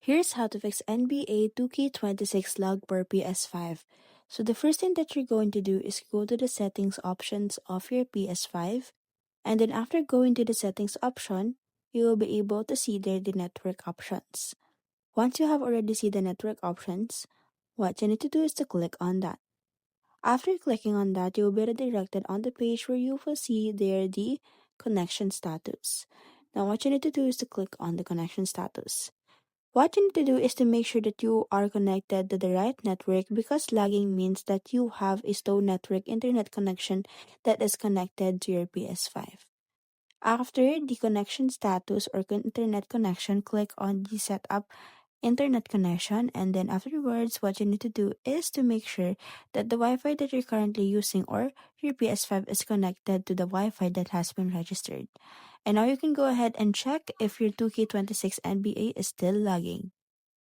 Here's how to fix NBA 2K26 lag for PS5. So the first thing that you're going to do is go to the settings options of your PS5, and then after going to the settings option, you will be able to see there the network options. Once you have already seen the network options, what you need to do is to click on that. After clicking on that, you will be redirected on the page where you will see there the connection status. Now what you need to do is to click on the connection status. What you need to do is to make sure that you are connected to the right network, because lagging means that you have a slow network internet connection that is connected to your PS5. After the connection status or internet connection, click on the setup internet connection, and then afterwards what you need to do is to make sure that the Wi-Fi that you're currently using or your PS5 is connected to the Wi-Fi that has been registered. And now you can go ahead and check if your 2K26 NBA is still lagging.